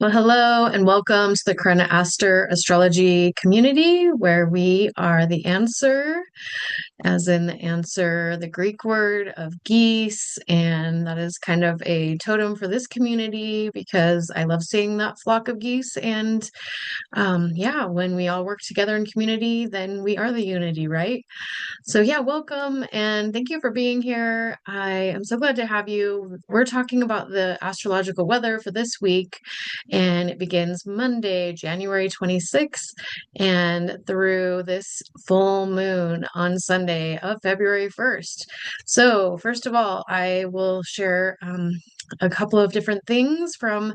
Well, hello and welcome to the Corona Aster astrology community, where we are the answer, as in the answer, the Greek word of geese. And that is kind of a totem for this community because I love seeing that flock of geese. And yeah, when we all work together in community, then we are the unity, right? So, yeah, welcome and thank you for being here. I am so glad to have you. We're talking about the astrological weather for this week, and it begins Monday, January 26th, and through this full moon on Sunday of February 1st. So, first of all, I will share a couple of different things from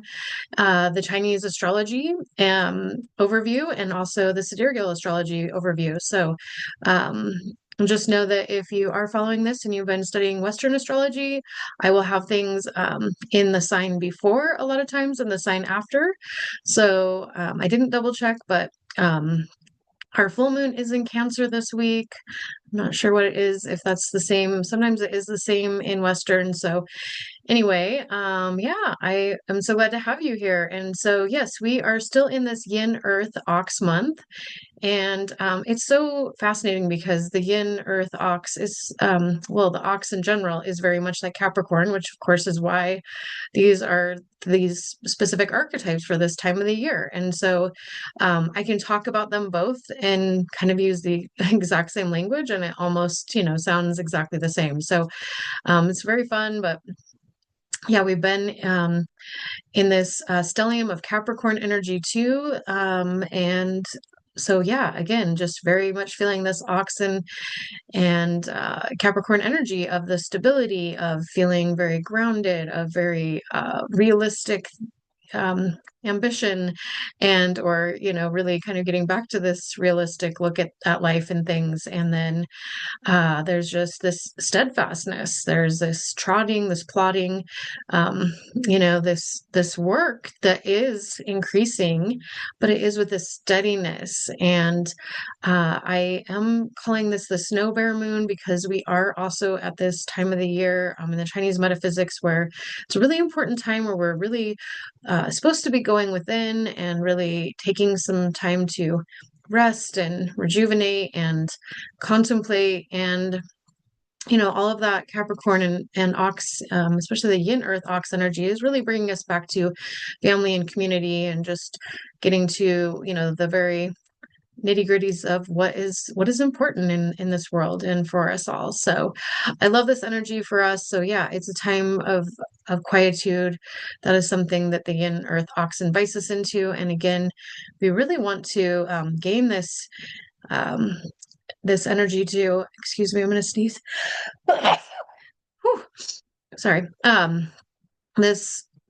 the Chinese astrology overview and also the sidereal astrology overview. So, um, just know that if you are following this and you've been studying Western astrology, I will have things in the sign before a lot of times and the sign after. So I didn't double check, but our full moon is in Cancer this week. I'm not sure what it is, if that's the same. Sometimes it is the same in Western. So anyway, yeah, I am so glad to have you here. And so, yes, we are still in this Yin Earth Ox month. And it's so fascinating because the yin earth ox is, well, the ox in general is very much like Capricorn, which of course is why these are these specific archetypes for this time of the year. And so I can talk about them both and kind of use the exact same language, and it almost, sounds exactly the same. So it's very fun, but yeah, we've been in this stellium of Capricorn energy too. And so, yeah, again, just very much feeling this oxen and Capricorn energy of the stability of feeling very grounded, of very realistic um, ambition, and or really kind of getting back to this realistic look at life and things. And then there's just this steadfastness. There's this trotting, this plodding, this work that is increasing, but it is with this steadiness. And I am calling this the snow bear moon because we are also at this time of the year in the Chinese metaphysics where it's a really important time where we're really supposed to be going within and really taking some time to rest and rejuvenate and contemplate, and all of that Capricorn and ox, especially the yin earth ox energy, is really bringing us back to family and community and just getting to the very nitty gritties of what is important in this world and for us all. So I love this energy for us. So yeah, it's a time of quietude. That is something that the yin earth ox invites us into. And again, we really want to gain um, this energy to, excuse me, I'm going to sneeze. Whew, sorry.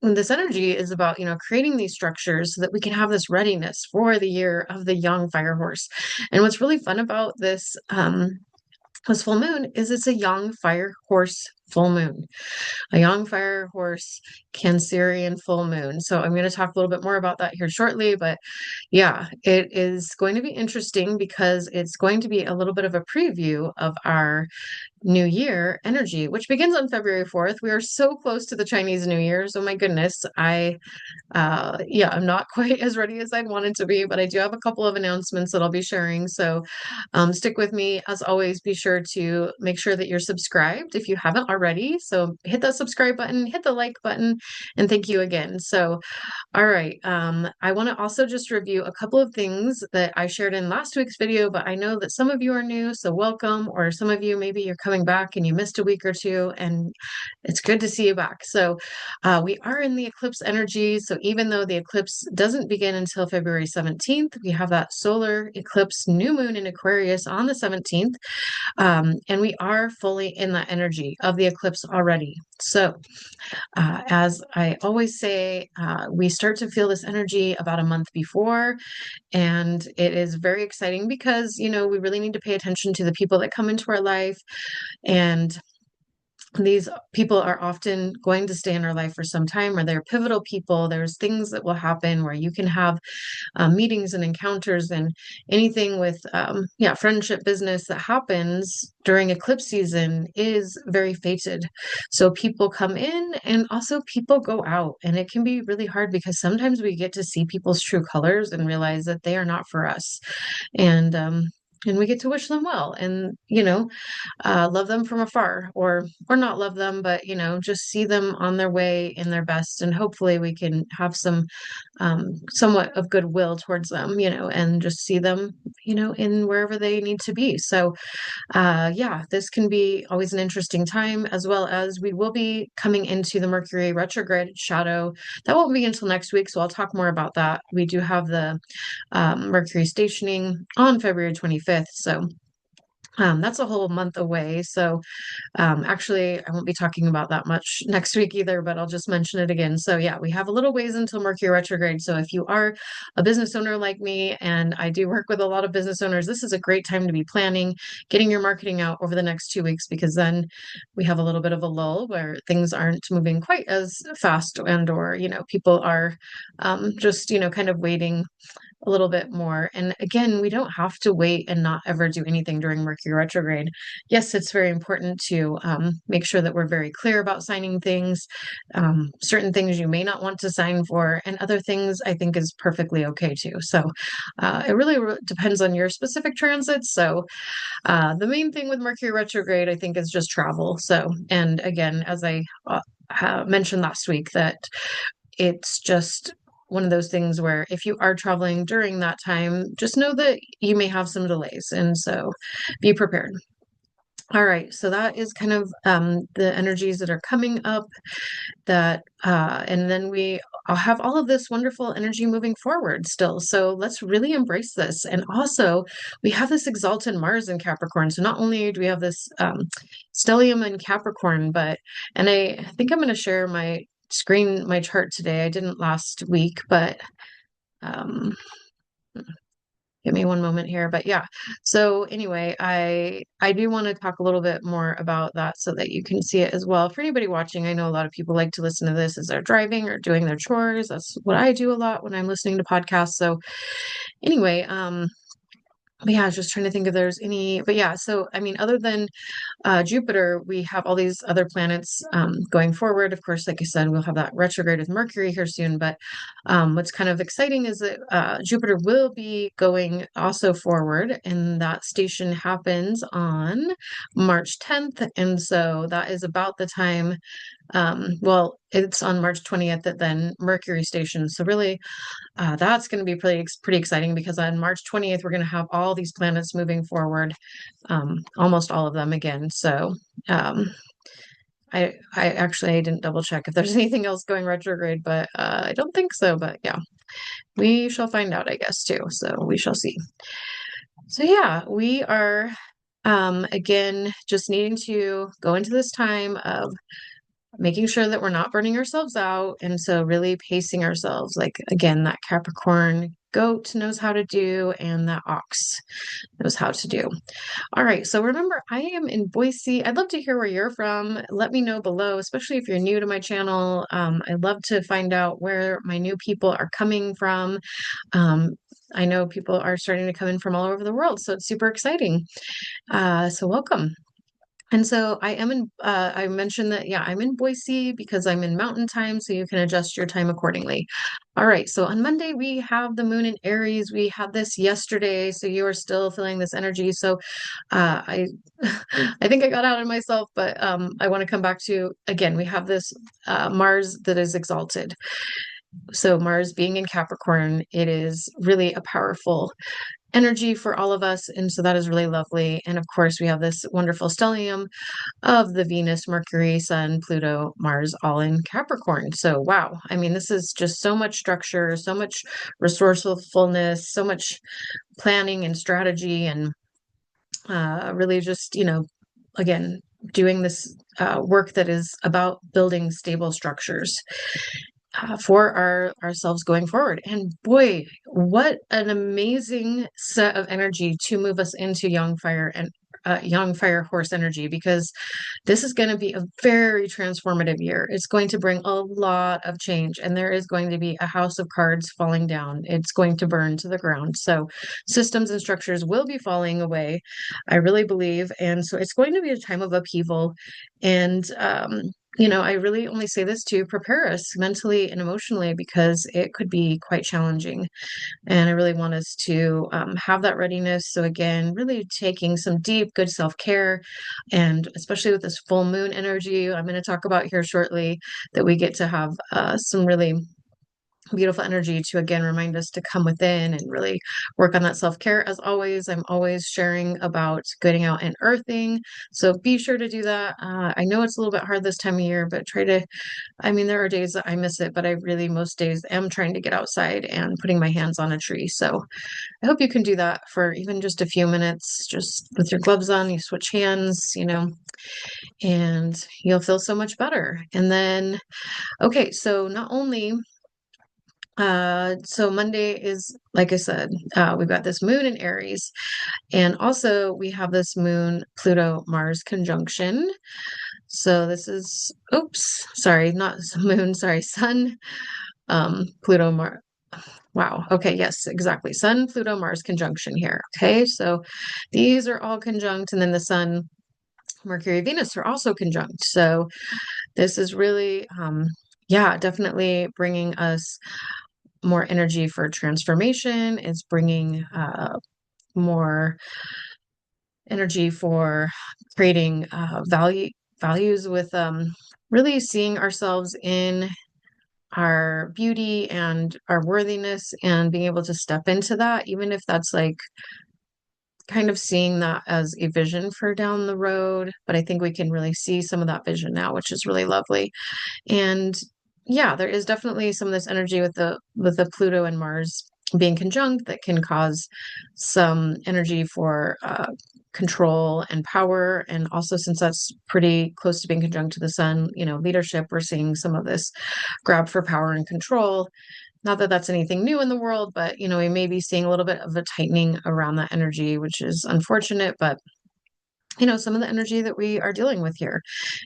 This energy is about, creating these structures so that we can have this readiness for the year of the young fire horse. And what's really fun about this full moon is it's a young fire horse full moon, a young fire horse Cancerian full moon. So I'm going to talk a little bit more about that here shortly, but yeah, it is going to be interesting because it's going to be a little bit of a preview of our New Year energy, which begins on February 4th. We are so close to the Chinese New Year. So my goodness, yeah, I'm not quite as ready as I'd wanted to be, but I do have a couple of announcements that I'll be sharing. So stick with me. As always, be sure to make sure that you're subscribed if you haven't already. So hit that subscribe button, hit the like button, and thank you again. So all right. I want to also just review a couple of things that I shared in last week's video, but I know that some of you are new, so welcome, or some of you, maybe you're coming back and you missed a week or two, and it's good to see you back. So we are in the eclipse energy. So even though the eclipse doesn't begin until February 17th, we have that solar eclipse new moon in Aquarius on the 17th. And we are fully in that energy of the eclipse already. So as I always say, we start to feel this energy about a month before, and it is very exciting because, we really need to pay attention to the people that come into our life and these people are often going to stay in our life for some time, or they're pivotal people. There's things that will happen where you can have meetings and encounters and anything with yeah, friendship, business that happens during eclipse season is very fated. So people come in and also people go out, and it can be really hard because sometimes we get to see people's true colors and realize that they are not for us. And we get to wish them well, and love them from afar, or not love them, but just see them on their way in their best, and hopefully we can have some somewhat of goodwill towards them, and just see them, in wherever they need to be. So yeah, this can be always an interesting time, as well as we will be coming into the Mercury retrograde shadow. That won't be until next week, so I'll talk more about that. We do have the Mercury stationing on February 25th. So that's a whole month away. So actually, I won't be talking about that much next week either, but I'll just mention it again. So yeah, we have a little ways until Mercury retrograde. So if you are a business owner like me, and I do work with a lot of business owners, this is a great time to be planning, getting your marketing out over the next 2 weeks, because then we have a little bit of a lull where things aren't moving quite as fast, and or people are just kind of waiting a little bit more. And again, we don't have to wait and not ever do anything during Mercury retrograde. Yes, it's very important to make sure that we're very clear about signing things. Certain things you may not want to sign for, and other things I think is perfectly okay too. So it really depends on your specific transits. So the main thing with Mercury retrograde, I think, is just travel. So, and again, as I mentioned last week, that it's just one of those things where if you are traveling during that time, just know that you may have some delays. And so be prepared. All right, so that is kind of the energies that are coming up. And then I'll have all of this wonderful energy moving forward still. So let's really embrace this. And also, we have this exalted Mars in Capricorn. So not only do we have this stellium in Capricorn, and I think I'm going to share my screen, my chart today. I didn't last week, but um, give me one moment here. But yeah, so anyway, I do want to talk a little bit more about that so that you can see it as well. For anybody watching, I know a lot of people like to listen to this as they're driving or doing their chores. That's what I do a lot when I'm listening to podcasts. So anyway, but yeah, I was just trying to think if there's any, but yeah, so I mean, other than Jupiter, we have all these other planets going forward. Of course, like I said, we'll have that retrograde with Mercury here soon. But what's kind of exciting is that Jupiter will be going also forward, and that station happens on March 10th. And so that is about the time, well, it's on March 20th that then Mercury stations. So really, that's going to be pretty exciting, because on March 20th, we're going to have all these planets moving forward, almost all of them again. So I actually I didn't double check if there's anything else going retrograde, but I don't think so. But yeah, we shall find out, I guess, too. So we shall see. So yeah, we are again just needing to go into this time of making sure that we're not burning ourselves out. And so really pacing ourselves, like again, that Capricorn goat knows how to do, and that ox knows how to do. All right. So remember, I am in Boise. I'd love to hear where you're from. Let me know below, especially if you're new to my channel. I'd love to find out where my new people are coming from. I know people are starting to come in from all over the world, so it's super exciting. So welcome. And so I mentioned that, yeah, I'm in Boise because I'm in mountain time, so you can adjust your time accordingly. All right, so on Monday, we have the moon in Aries. We had this yesterday, so you are still feeling this energy. So I I think I got out of myself, but I want to come back to, again, we have this Mars that is exalted. So Mars being in Capricorn, it is really a powerful energy for all of us. And so that is really lovely. And of course, we have this wonderful stellium of the Venus, Mercury, Sun, Pluto, Mars, all in Capricorn. So, wow. I mean, this is just so much structure, so much resourcefulness, so much planning and strategy, and really just, again, doing this work that is about building stable structures for ourselves going forward. And boy, what an amazing set of energy to move us into young fire and young fire horse energy, because this is going to be a very transformative year. It's going to bring a lot of change, and there is going to be a house of cards falling down. It's going to burn to the ground. So systems and structures will be falling away, I really believe. And so it's going to be a time of upheaval. And, I really only say this to prepare us mentally and emotionally, because it could be quite challenging. And I really want us to have that readiness. So, again, really taking some deep, good self care. And especially with this full moon energy, I'm going to talk about here shortly, that we get to have some really beautiful energy to, again, remind us to come within and really work on that self-care. As always, I'm always sharing about getting out and earthing, so be sure to do that. I know it's a little bit hard this time of year, but there are days that I miss it, but I really most days am trying to get outside and putting my hands on a tree. So I hope you can do that for even just a few minutes, just with your gloves on. You switch hands, and you'll feel so much better. And then, okay, so not only so Monday is, like I said, we've got this moon in Aries, and also we have this moon Pluto Mars conjunction. So this is, oops, sorry, not moon, sorry, sun, Pluto Mars. Wow. Okay. Yes, exactly. Sun, Pluto, Mars conjunction here. Okay. So these are all conjunct, and then the sun, Mercury, Venus are also conjunct. So this is really, yeah, definitely bringing us more energy for transformation. It's bringing more energy for creating values with really seeing ourselves in our beauty and our worthiness, and being able to step into that, even if that's like kind of seeing that as a vision for down the road. But I think we can really see some of that vision now, which is really lovely. And yeah, there is definitely some of this energy with the Pluto and Mars being conjunct that can cause some energy for control and power. And also, since that's pretty close to being conjunct to the sun, leadership, we're seeing some of this grab for power and control. Not that that's anything new in the world, but we may be seeing a little bit of a tightening around that energy, which is unfortunate. But some of the energy that we are dealing with here,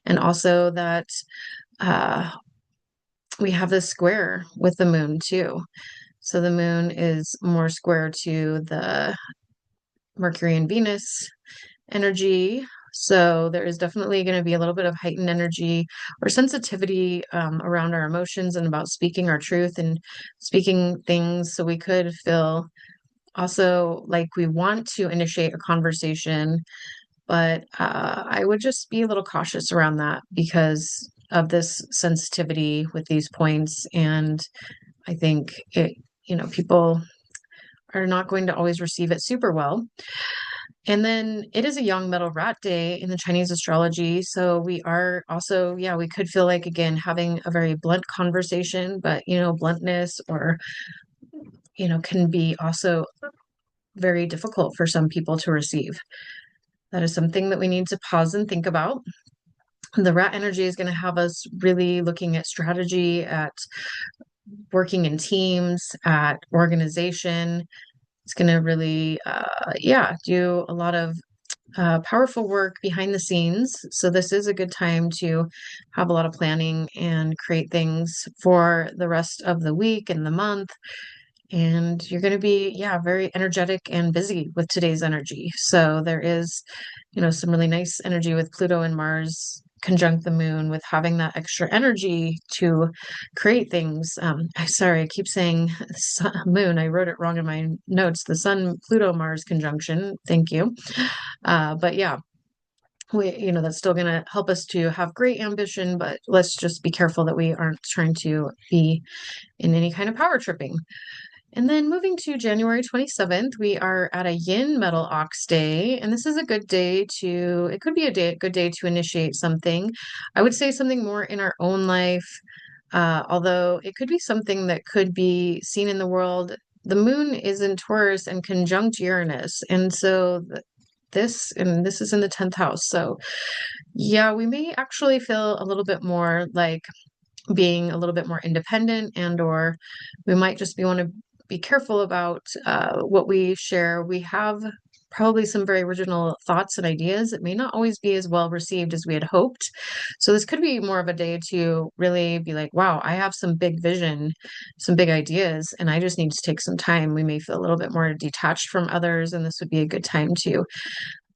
and also that uh, we have this square with the moon too. So the moon is more square to the Mercury and Venus energy. So there is definitely going to be a little bit of heightened energy or sensitivity around our emotions, and about speaking our truth and speaking things. So we could feel also like we want to initiate a conversation, but I would just be a little cautious around that because of this sensitivity with these points. And I think people are not going to always receive it super well. And then it is a young metal rat day in the Chinese astrology. So we are also, yeah, we could feel like, again, having a very blunt conversation, but, bluntness or, can be also very difficult for some people to receive. That is something that we need to pause and think about. The rat energy is going to have us really looking at strategy, at working in teams, at organization. It's going to really, do a lot of powerful work behind the scenes. So this is a good time to have a lot of planning and create things for the rest of the week and the month. And you're going to be, yeah, very energetic and busy with today's energy. So there is, some really nice energy with Pluto and Mars conjunct the moon, with having that extra energy to create things. Sorry, I keep saying moon. I wrote it wrong in my notes. The sun, Pluto, Mars conjunction. Thank you. But yeah, that's still going to help us to have great ambition, but let's just be careful that we aren't trying to be in any kind of power tripping. And then moving to January 27th, we are at a yin metal ox day. And this is a good day it could be a good day to initiate something. I would say something more in our own life, although it could be something that could be seen in the world. The moon is in Taurus and conjunct Uranus. And so this is in the 10th house. So yeah, we may actually feel a little bit more like being a little bit more independent, and or we might just want to be careful about what we share. We have probably some very original thoughts and ideas. It may not always be as well received as we had hoped. So this could be more of a day to really be like, wow, I have some big vision, some big ideas, and I just need to take some time. We may feel a little bit more detached from others, and this would be a good time to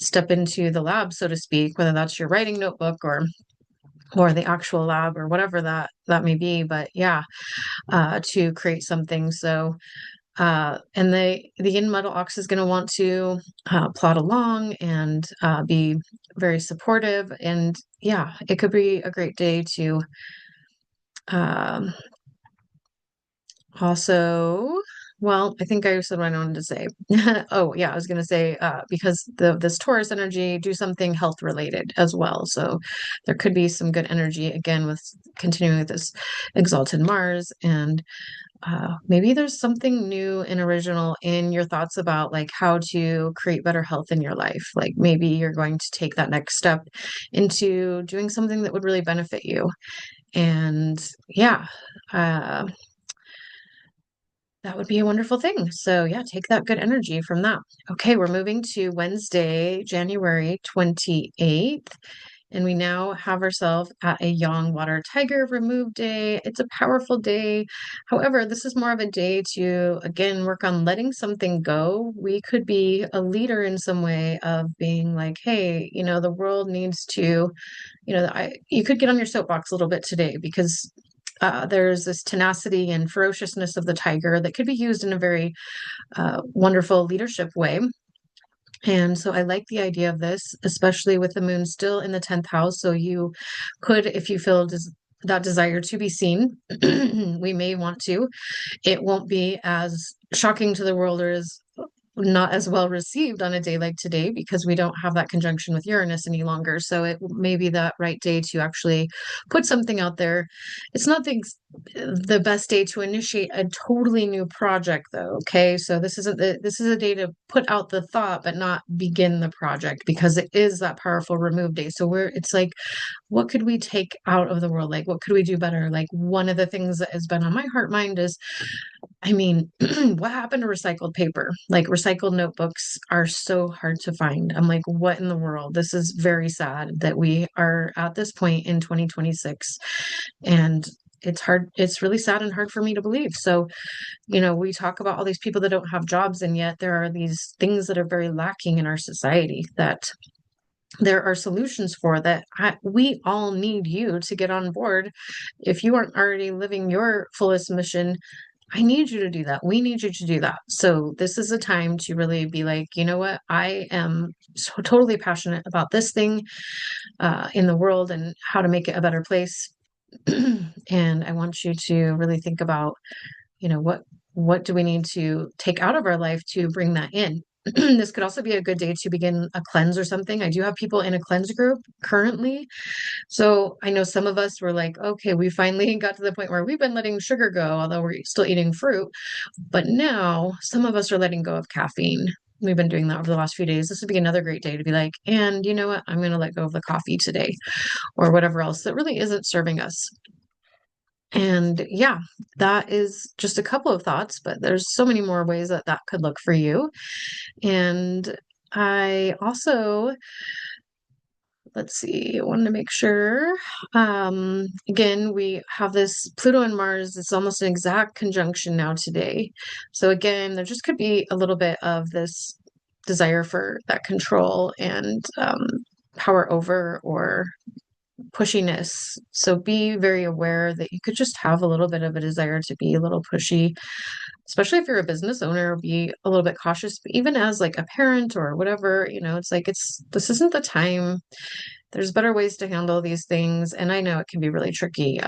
step into the lab, so to speak, whether that's your writing notebook or the actual lab or whatever that may be. But yeah, to create something. So and the yin metal ox is going to want to plod along and be very supportive. And yeah, it could be a great day to um, also, well, I think I said what I wanted to say. Oh, yeah, I was going to say because this Taurus energy, do something health related as well. So there could be some good energy again with continuing with this exalted Mars, and maybe there's something new and original in your thoughts about like how to create better health in your life. Like maybe you're going to take that next step into doing something that would really benefit you. And yeah, uh, that would be a wonderful thing. So yeah, take that good energy from that. Okay, we're moving to Wednesday, January 28th. And we now have ourselves at a Yang Water Tiger remove day. It's a powerful day. However, this is more of a day to, again, work on letting something go. We could be a leader in some way of being like, hey, the world needs to, you could get on your soapbox a little bit today because there's this tenacity and ferociousness of the tiger that could be used in a very wonderful leadership way. And so I like the idea of this, especially with the moon still in the 10th house. So you could, if you feel that desire to be seen, we may want to. It won't be as shocking to the world or as not as well received on a day like today because we don't have that conjunction with Uranus any longer. So it may be that right day to actually put something out there. It's not the best day to initiate a totally new project though. Okay. So this is a day to put out the thought, but not begin the project because it is that powerful remove day. So it's like, what could we take out of the world? Like, what could we do better? Like one of the things that has been on my heart mind is, I mean, what happened to recycled paper? Like recycled notebooks are so hard to find. I'm like, what in the world? This is very sad that we are at this point in 2026. And it's hard. It's really sad and hard for me to believe. So, we talk about all these people that don't have jobs, and yet there are these things that are very lacking in our society that there are solutions for that. We all need you to get on board. If you aren't already living your fullest mission, I need you to do that. We need you to do that. So this is a time to really be like, you know what? I am so totally passionate about this thing in the world and how to make it a better place. And I want you to really think about, what do we need to take out of our life to bring that in? This could also be a good day to begin a cleanse or something. I do have people in a cleanse group currently. So I know some of us were like, okay, we finally got to the point where we've been letting sugar go, although we're still eating fruit. But now some of us are letting go of caffeine. We've been doing that over the last few days. This would be another great day to be like, and you know what? I'm going to let go of the coffee today or whatever else that really isn't serving us. And yeah, that is just a couple of thoughts, but there's so many more ways that that could look for you. And I also, let's see, I wanted to make sure. Again, we have this Pluto and Mars. It's almost an exact conjunction now today. So again, there just could be a little bit of this desire for that control and power over or pushiness. So be very aware that you could just have a little bit of a desire to be a little pushy, especially if you're a business owner, be a little bit cautious, but even as like a parent or whatever, it's like this isn't the time. There's better ways to handle these things. And I know it can be really tricky.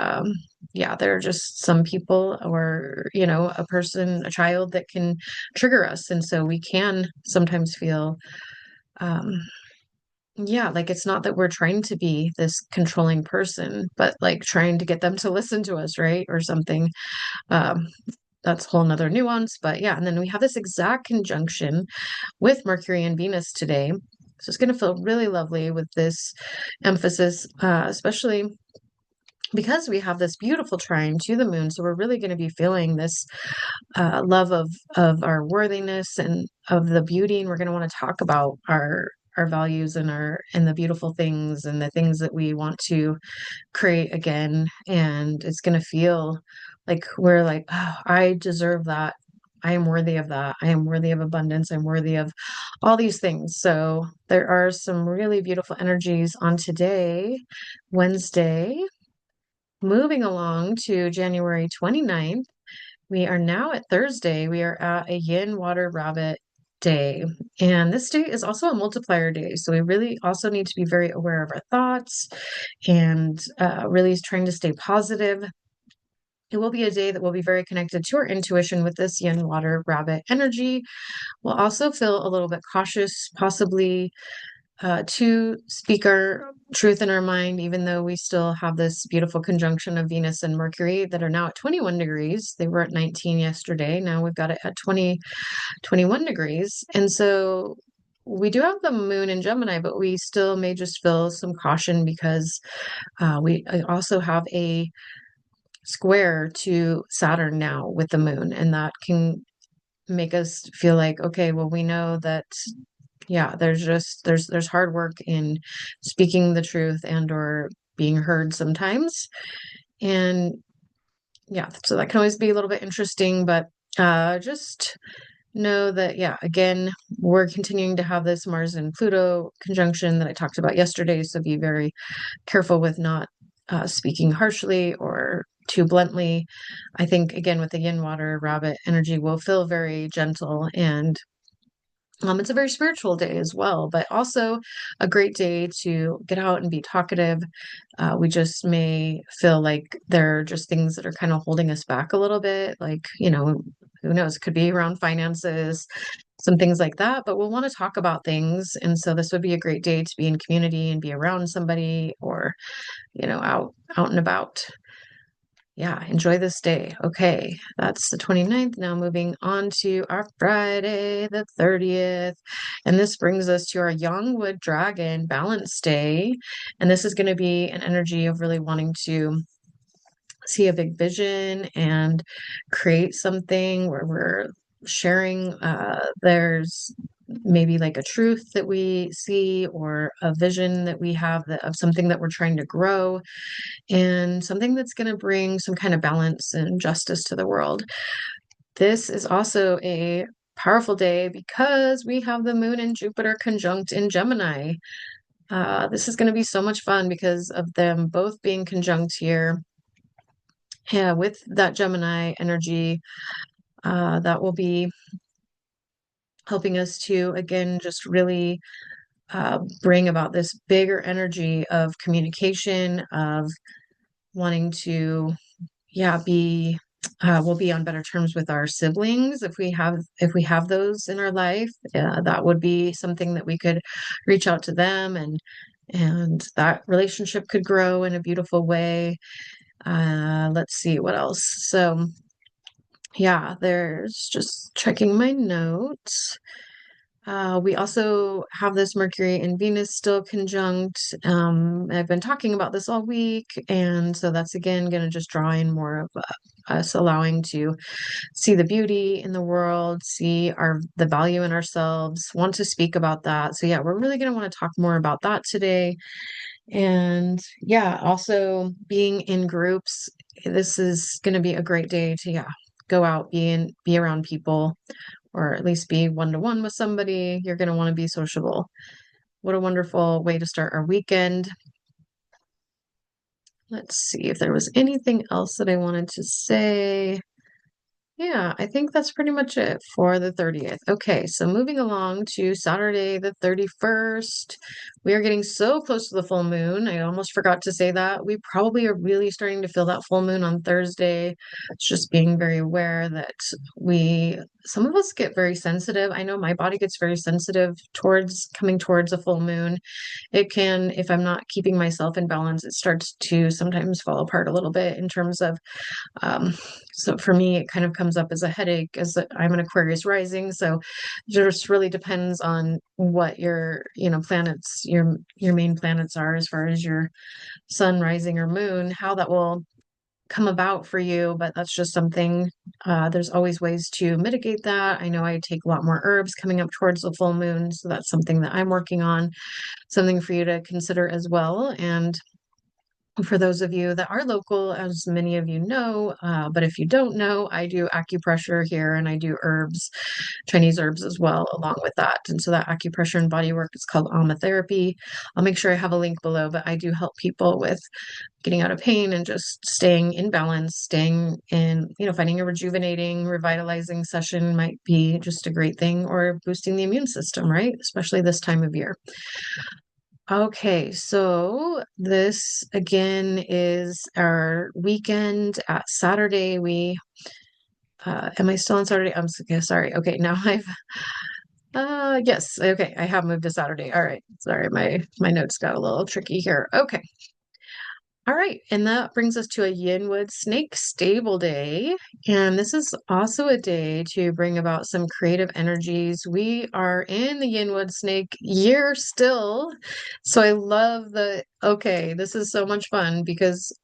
Yeah, there are just some people or, a person, a child that can trigger us. And so we can sometimes feel um yeah, like it's not that we're trying to be this controlling person, but like trying to get them to listen to us, right? Or something. Um, that's a whole nother nuance. But yeah, and then we have this exact conjunction with Mercury and Venus today. So it's going to feel really lovely with this emphasis, especially because we have this beautiful trine to the moon, so we're really going to be feeling this love of our worthiness and of the beauty, and we're going to want to talk about our values and our and the beautiful things and the things that we want to create again. And it's going to feel like we're like, oh, I deserve that. I am worthy of that. I am worthy of abundance. I'm worthy of all these things. So there are some really beautiful energies on today, Wednesday. Moving along to January 29th, we are now at Thursday. We are at a yin water rabbit day. And this day is also a multiplier day. So we really also need to be very aware of our thoughts and really trying to stay positive. It will be a day that will be very connected to our intuition with this yin water rabbit energy. We'll also feel a little bit cautious, possibly to speak our truth in our mind, even though we still have this beautiful conjunction of Venus and Mercury that are now at 21 degrees. They were at 19 yesterday. Now we've got it at 21 degrees. And so we do have the moon in Gemini, but we still may just feel some caution because we also have a square to Saturn now with the moon, and that can make us feel like, okay, well, we know that yeah, there's hard work in speaking the truth and or being heard sometimes. And yeah, so that can always be a little bit interesting, but just know that, yeah, again, we're continuing to have this Mars and Pluto conjunction that I talked about yesterday. So be very careful with not speaking harshly or too bluntly. I think, again, with the yin water rabbit energy, will feel very gentle and it's a very spiritual day as well, but also a great day to get out and be talkative. We just may feel like there are just things that are kind of holding us back a little bit, like, who knows, it could be around finances, some things like that, but we'll want to talk about things. And so this would be a great day to be in community and be around somebody or, out and about. Yeah, enjoy this day. Okay, that's the 29th. Now moving on to our Friday, the 30th. And this brings us to our Youngwood Dragon Balance Day. And this is going to be an energy of really wanting to see a big vision and create something where we're sharing. There's maybe like a truth that we see or a vision that we have of something that we're trying to grow and something that's going to bring some kind of balance and justice to the world. This is also a powerful day because we have the moon and Jupiter conjunct in Gemini. This is going to be so much fun because of them both being conjunct here. Yeah, with that Gemini energy, that will be helping us to, again, just really bring about this bigger energy of communication, of wanting to be we'll be on better terms with our siblings if we have those in our life. That would be something that we could reach out to them, and that relationship could grow in a beautiful way. Let's see what else. So yeah, there's just checking my notes. We also have this Mercury and Venus still conjunct. I've been talking about this all week, and so that's again going to just draw in more of us allowing to see the beauty in the world, see the value in ourselves, want to speak about that. So yeah, we're really going to want to talk more about that today. And yeah, also being in groups. This is going to be a great day to go out, be around people, or at least be one-to-one with somebody. You're going to want to be sociable. What a wonderful way to start our weekend. Let's see if there was anything else that I wanted to say. Yeah, I think that's pretty much it for the 30th. Okay, so moving along to Saturday, the 31st. We are getting so close to the full moon. I almost forgot to say that. We probably are really starting to feel that full moon on Thursday. It's just being very aware that some of us get very sensitive. I know my body gets very sensitive coming towards a full moon. It can, if I'm not keeping myself in balance, it starts to sometimes fall apart a little bit in terms of so for me, it kind of comes up as a headache as I'm an Aquarius rising. So it just really depends on what your, planets, your main planets are as far as your sun, rising, or moon, how that will come about for you, but that's just something, there's always ways to mitigate that. I know I take a lot more herbs coming up towards the full moon, so that's something that I'm working on, something for you to consider as well. And for those of you that are local, as many of you know, but if you don't know, I do acupressure here and I do herbs, Chinese herbs as well, along with that. And so that acupressure and body work is called aromatherapy. I'll make sure I have a link below, but I do help people with getting out of pain and just staying in balance, staying in, finding a rejuvenating, revitalizing session might be just a great thing, or boosting the immune system, right? Especially this time of year. Okay, so this again is our weekend at Saturday. Am I still on Saturday? I'm sorry. Okay, now yes, okay, I have moved to Saturday. All right, sorry, my notes got a little tricky here. Okay. All right, and that brings us to a Yinwood Snake Stable Day. And this is also a day to bring about some creative energies. We are in the Yinwood Snake year still. So I love okay, this is so much fun because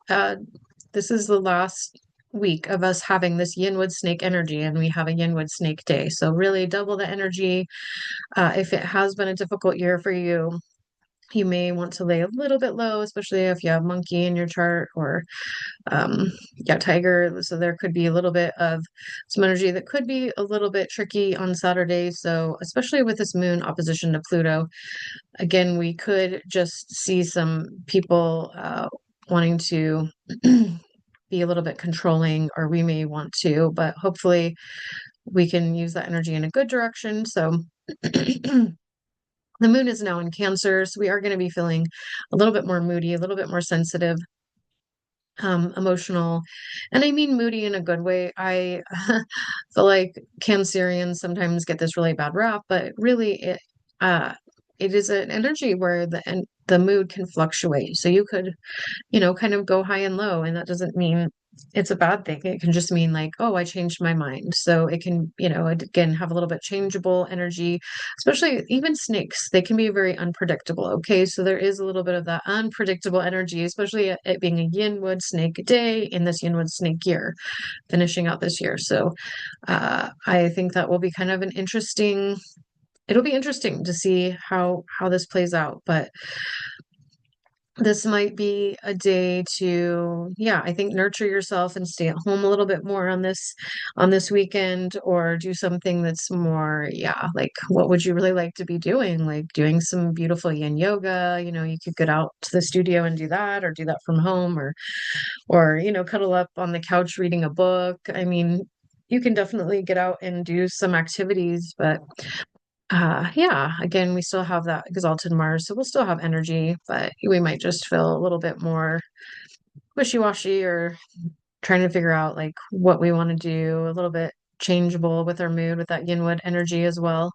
this is the last week of us having this Yinwood Snake energy, and we have a Yinwood Snake Day. So really double the energy. If it has been a difficult year for you, you may want to lay a little bit low, especially if you have monkey in your chart, or yeah, tiger. So there could be a little bit of some energy that could be a little bit tricky on Saturday. So especially with this moon opposition to Pluto, again, we could just see some people wanting to be a little bit controlling, or we may want to, but hopefully we can use that energy in a good direction. So the moon is now in Cancer, so we are going to be feeling a little bit more moody, a little bit more sensitive, emotional. And I mean moody in a good way. I feel like Cancerians sometimes get this really bad rap, but really uh it is an energy where the mood can fluctuate. So you could, kind of go high and low. And that doesn't mean it's a bad thing. It can just mean like, oh, I changed my mind. So it can, again, have a little bit changeable energy, especially even snakes. They can be very unpredictable. Okay. So there is a little bit of that unpredictable energy, especially it being a Yinwood snake day in this Yinwood snake year, finishing out this year. So I think that will be kind of it'll be interesting to see how this plays out. But this might be a day to, yeah, I think nurture yourself and stay at home a little bit more on this weekend, or do something that's more, yeah, like what would you really like to be doing? Like doing some beautiful yin yoga, you could get out to the studio and do that, or do that from home, or cuddle up on the couch reading a book. I mean, you can definitely get out and do some activities, but yeah, again, we still have that exalted Mars, so we'll still have energy, but we might just feel a little bit more wishy-washy, or trying to figure out like what we want to do, a little bit changeable with our mood with that Yinwood energy as well.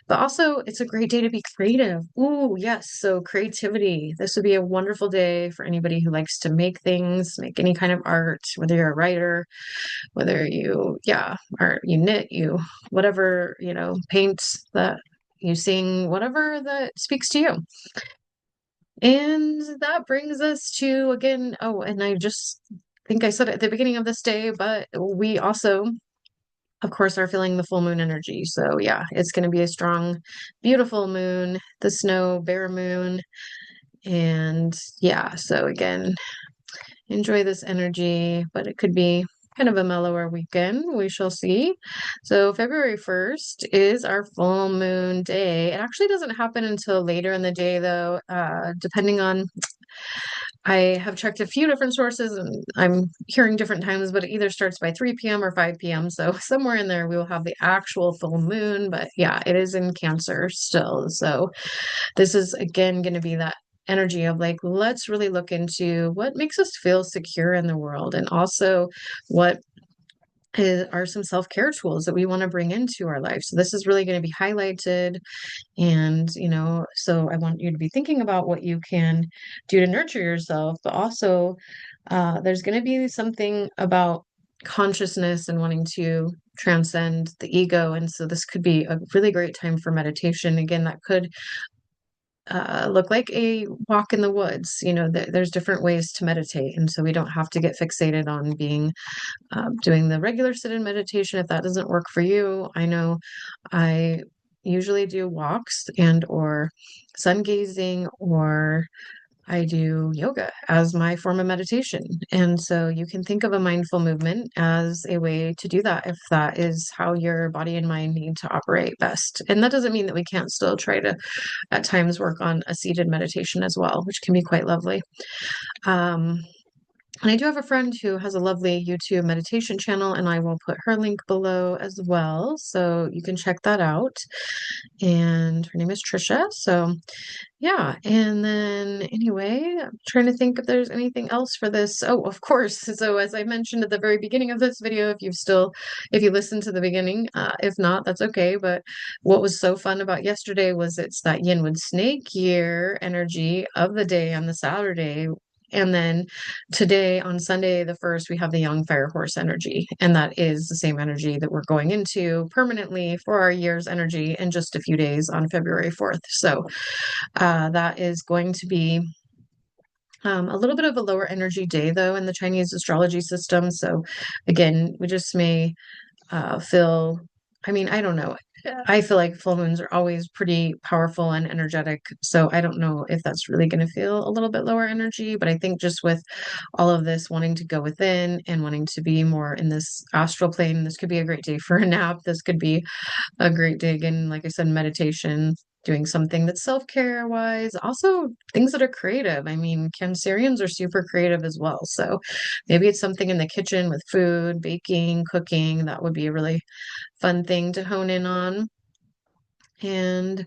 But also, it's a great day to be creative. Ooh, yes. So creativity. This would be a wonderful day for anybody who likes to make things, make any kind of art, whether you're a writer, whether you, yeah, or you knit, whatever, paint, that you sing, whatever that speaks to you. And that brings us to, again, oh, and I just think I said it at the beginning of this day, but we also, of course, are feeling the full moon energy. So yeah, it's going to be a strong, beautiful moon, the snow bare moon. And yeah, so again, enjoy this energy, but it could be kind of a mellower weekend. We shall see. So February 1st is our full moon day. It actually doesn't happen until later in the day, though, depending on, I have checked a few different sources and I'm hearing different times, but it either starts by 3 p.m. or 5 p.m. So somewhere in there, we will have the actual full moon. But yeah, it is in Cancer still. So this is again going to be that energy of like, let's really look into what makes us feel secure in the world, and also what are some self-care tools that we want to bring into our life. So this is really going to be highlighted. And, so I want you to be thinking about what you can do to nurture yourself, but also there's going to be something about consciousness and wanting to transcend the ego. And so this could be a really great time for meditation. Again, that could look like a walk in the woods. There's different ways to meditate. And so we don't have to get fixated on being doing the regular sit-in meditation. If that doesn't work for you, I know I usually do walks and or sun gazing, or I do yoga as my form of meditation. And so you can think of a mindful movement as a way to do that if that is how your body and mind need to operate best. And that doesn't mean that we can't still try to at times work on a seated meditation as well, which can be quite lovely. Um, and I do have a friend who has a lovely YouTube meditation channel, and I will put her link below as well. So you can check that out. And her name is Trisha. So yeah, and then anyway, I'm trying to think if there's anything else for this. Oh, of course. So as I mentioned at the very beginning of this video, if you listened to the beginning, if not, that's okay. But what was so fun about yesterday was it's that Yinwood Snake year energy of the day on the Saturday. And then today on Sunday, the 1st, we have the young fire horse energy. And that is the same energy that we're going into permanently for our year's energy in just a few days on February 4th. So that is going to be a little bit of a lower energy day, though, in the Chinese astrology system. So, again, we just may feel, I mean, I don't know. I feel like full moons are always pretty powerful and energetic. So, I don't know if that's really going to feel a little bit lower energy. But I think just with all of this wanting to go within and wanting to be more in this astral plane, this could be a great day for a nap. This could be a great dig in, like I said, meditation, doing something that's self-care wise, also things that are creative. I mean, Cancerians are super creative as well. So maybe it's something in the kitchen with food, baking, cooking. That would be a really fun thing to hone in on. And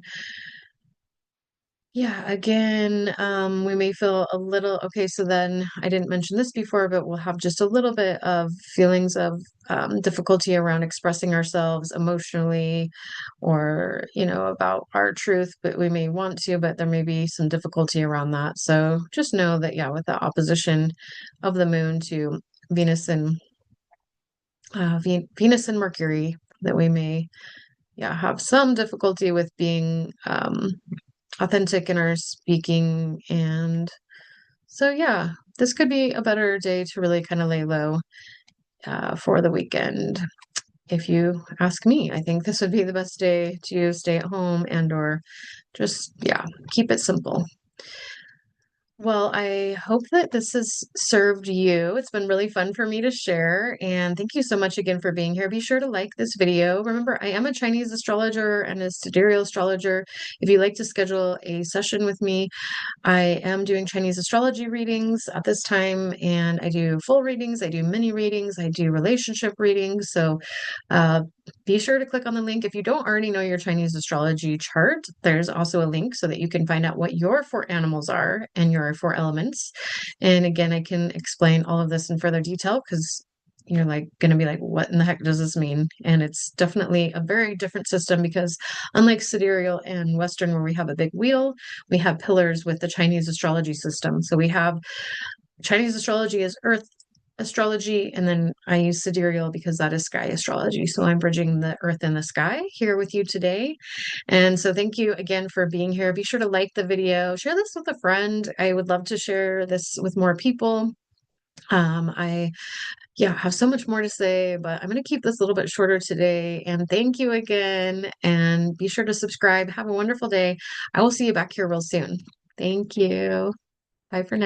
yeah, again, we may feel a little, okay, so then I didn't mention this before, but we'll have just a little bit of feelings of difficulty around expressing ourselves emotionally or, about our truth, but we may want to, but there may be some difficulty around that. So just know that, yeah, with the opposition of the moon to Venus and Venus and Mercury, that we may, yeah, have some difficulty with being authentic in our speaking. And so, yeah, this could be a better day to really kind of lay low for the weekend. If you ask me, I think this would be the best day to stay at home and or just, yeah, keep it simple. Well, I hope that this has served you. It's been really fun for me to share. And thank you so much again for being here. Be sure to like this video. Remember, I am a Chinese astrologer and a sidereal astrologer. If you'd like to schedule a session with me, I am doing Chinese astrology readings at this time, and I do full readings, I do mini readings, I do relationship readings. So uh, be sure to click on the link. If you don't already know your Chinese astrology chart, there's also a link so that you can find out what your 4 animals are and your 4 elements. And again, I can explain all of this in further detail because you're like going to be like, what in the heck does this mean? And it's definitely a very different system because unlike sidereal and Western, where we have a big wheel, we have pillars with the Chinese astrology system. So we have Chinese astrology as Earth astrology, and then I use sidereal because that is sky astrology. So I'm bridging the Earth and the sky here with you today. And so thank you again for being here. Be sure to like the video, share this with a friend. I would love to share this with more people. I have so much more to say, but I'm going to keep this a little bit shorter today. And thank you again. And be sure to subscribe. Have a wonderful day. I will see you back here real soon. Thank you. Bye for now.